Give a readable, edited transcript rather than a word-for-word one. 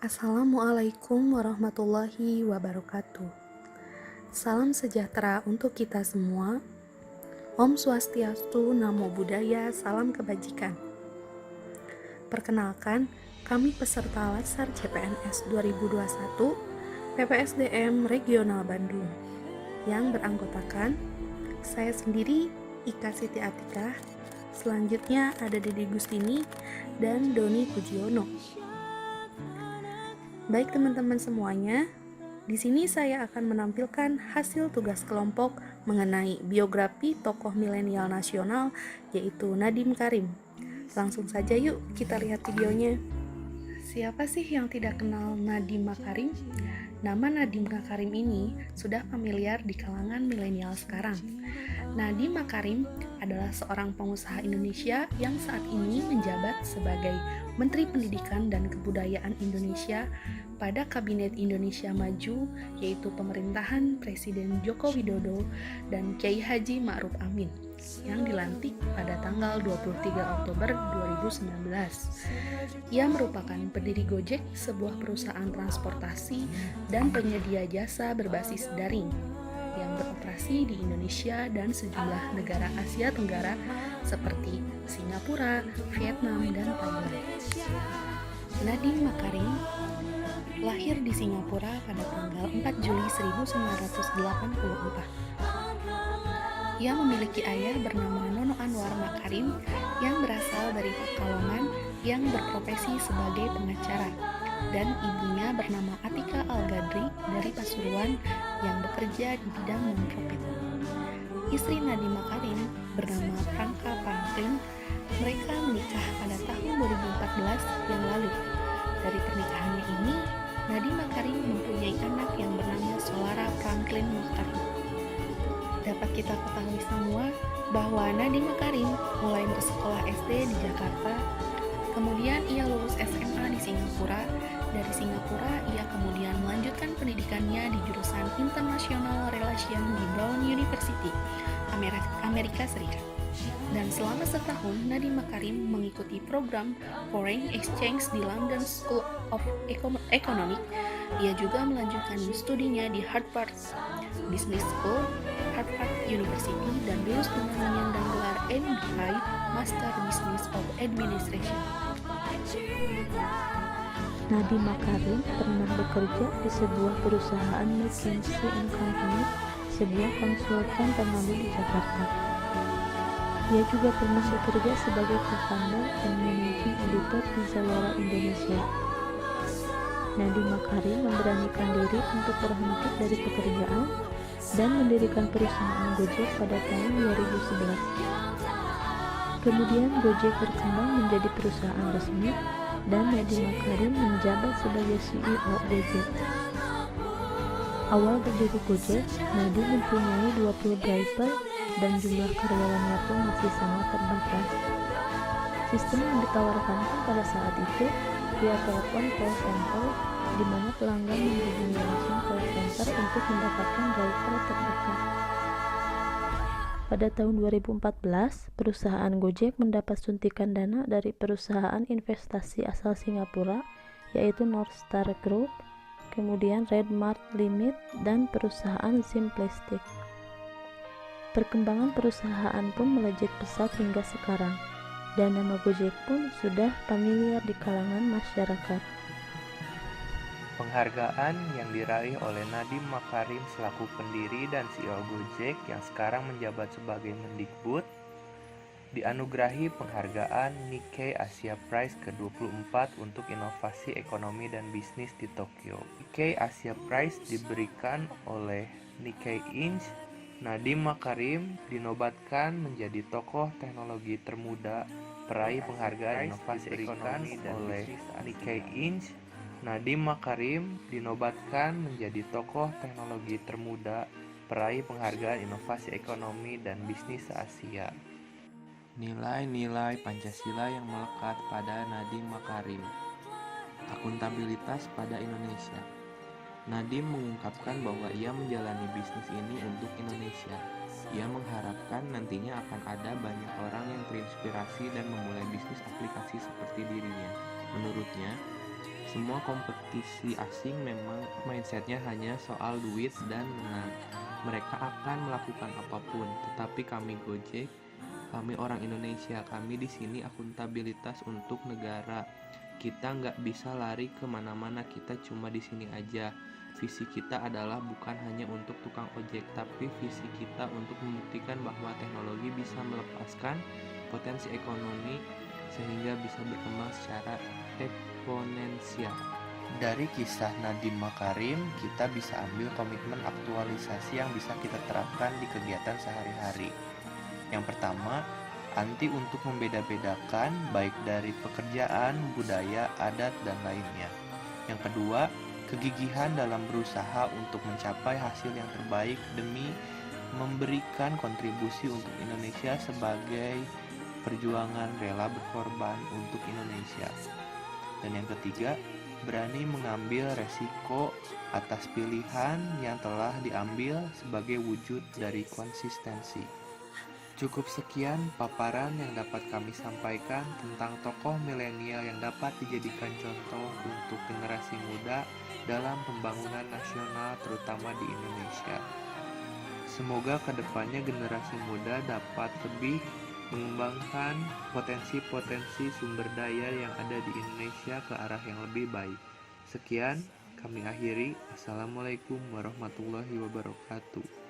Assalamualaikum warahmatullahi wabarakatuh. Salam sejahtera untuk kita semua. Om Swastiastu, Namo Buddhaya, salam kebajikan. Perkenalkan, kami peserta Latsar CPNS 2021 PPSDM Regional Bandung yang beranggotakan saya sendiri, Ika Siti Atikah, selanjutnya ada Dede Gustini dan Doni Pujiono. Baik teman-teman semuanya, di sini saya akan menampilkan hasil tugas kelompok mengenai biografi tokoh milenial nasional yaitu Nadiem Karim. Langsung saja yuk kita lihat videonya. Siapa sih yang tidak kenal Nadiem Makarim? Nama Nadiem Makarim ini sudah familiar di kalangan milenial sekarang. Nadiem Makarim adalah seorang pengusaha Indonesia yang saat ini menjabat sebagai Menteri Pendidikan dan Kebudayaan Indonesia pada Kabinet Indonesia Maju, yaitu pemerintahan Presiden Joko Widodo dan Kiai Haji Ma'ruf Amin yang dilantik pada tanggal 23 Oktober 2019. Ia merupakan pendiri Gojek, sebuah perusahaan transportasi dan penyedia jasa berbasis daring yang beroperasi di Indonesia dan sejumlah negara Asia Tenggara seperti Singapura, Vietnam, dan Thailand. Nadiem Makarim lahir di Singapura pada tanggal 4 Juli 1984. Ia memiliki ayah bernama Nono Anwar Makarim yang berasal dari Pekalongan yang berprofesi sebagai pengacara, dan ibunya bernama Atika Al-Gadri dari Pasuruan yang bekerja di bidang non-profit. Istri Nadiem Makarim bernama Franka Franklin. Mereka menikah pada tahun 2014 yang lalu. Dari pernikahannya ini, Nadiem Makarim mempunyai anak yang bernama Solara Franklin Makarim. Dapat kita ketahui semua bahwa Nadiem Makarim mulai bersekolah SD di Jakarta, kemudian ia lulus SMA di Singapura. Dari Singapura, ia kemudian melanjutkan pendidikannya di jurusan International Relations di Brown University, Amerika Serikat. Dan selama setahun, Nadiem Makarim mengikuti program Foreign Exchange di London School of Economics. Ia juga melanjutkan studinya di Harvard Business School, Harvard University, dan lulus dengan menyandang gelar MBA, Master Business of Administration. Nadiem Makarim pernah bekerja di sebuah perusahaan McKinsey & Company, sebuah konsultan teknologi di Jakarta. Ia juga pernah bekerja sebagai co-founder dan managing editor di Zalora Indonesia. Nadiem Makarim memberanikan diri untuk berhenti dari pekerjaan dan mendirikan perusahaan Gojek pada tahun 2011. Kemudian Gojek berkembang menjadi perusahaan resmi dan Nadiem Makarim menjabat sebagai CEO Gojek. Awal berdiri Gojek, Nadiem mempunyai 20 driver dan jumlah karyawannya pun masih sangat terbatas. Sistem yang ditawarkan pun pada saat itu via telepon call center, di mana pelanggan menghubungi langsung call center untuk mendapatkan driver terdekat. Pada tahun 2014, perusahaan Gojek mendapat suntikan dana dari perusahaan investasi asal Singapura, yaitu North Star Group, kemudian Red Mart Limit, dan perusahaan Simplistic. Perkembangan perusahaan pun melejit pesat hingga sekarang, dan nama Gojek pun sudah familiar di kalangan masyarakat. Penghargaan yang diraih oleh Nadiem Makarim selaku pendiri dan CEO Gojek yang sekarang menjabat sebagai Mendikbud, dianugerahi penghargaan Nikkei Asia Prize ke-24 untuk inovasi ekonomi dan bisnis di Tokyo. Nikkei Asia Prize diberikan oleh Nikkei Inc. Nadiem Makarim dinobatkan menjadi tokoh teknologi termuda peraih penghargaan inovasi ekonomi dan bisnis Nikkei Inc. Nadiem Makarim dinobatkan menjadi tokoh teknologi termuda peraih penghargaan inovasi ekonomi dan bisnis Asia. Nilai-nilai Pancasila yang melekat pada Nadiem Makarim. Akuntabilitas pada Indonesia. Nadiem mengungkapkan bahwa ia menjalani bisnis ini untuk Indonesia. Ia mengharapkan nantinya akan ada banyak orang yang terinspirasi dan memulai bisnis aplikasi seperti dirinya. Menurutnya, Semua kompetisi asing memang mindsetnya hanya soal duit dan menang. Mereka akan melakukan apapun, tetapi kami Gojek, kami orang Indonesia, kami di sini akuntabilitas untuk negara. Kita nggak bisa lari kemana-mana, kita cuma di sini aja. Visi kita adalah bukan hanya untuk tukang ojek, tapi visi kita untuk membuktikan bahwa teknologi bisa melepaskan potensi ekonomi sehingga bisa berkembang secara eksponensial. Dari kisah Nadiem Makarim, kita bisa ambil komitmen aktualisasi yang bisa kita terapkan di kegiatan sehari-hari. Yang pertama, anti untuk membeda-bedakan baik dari pekerjaan, budaya, adat, dan lainnya. Yang kedua, kegigihan dalam berusaha untuk mencapai hasil yang terbaik demi memberikan kontribusi untuk Indonesia sebagai perjuangan rela berkorban untuk Indonesia. Dan yang ketiga, berani mengambil resiko atas pilihan yang telah diambil sebagai wujud dari konsistensi. Cukup sekian paparan yang dapat kami sampaikan tentang tokoh milenial yang dapat dijadikan contoh untuk generasi muda dalam pembangunan nasional terutama di Indonesia. Semoga kedepannya generasi muda dapat lebih mengembangkan potensi-potensi sumber daya yang ada di Indonesia ke arah yang lebih baik. Sekian, kami akhiri. Assalamualaikum warahmatullahi wabarakatuh.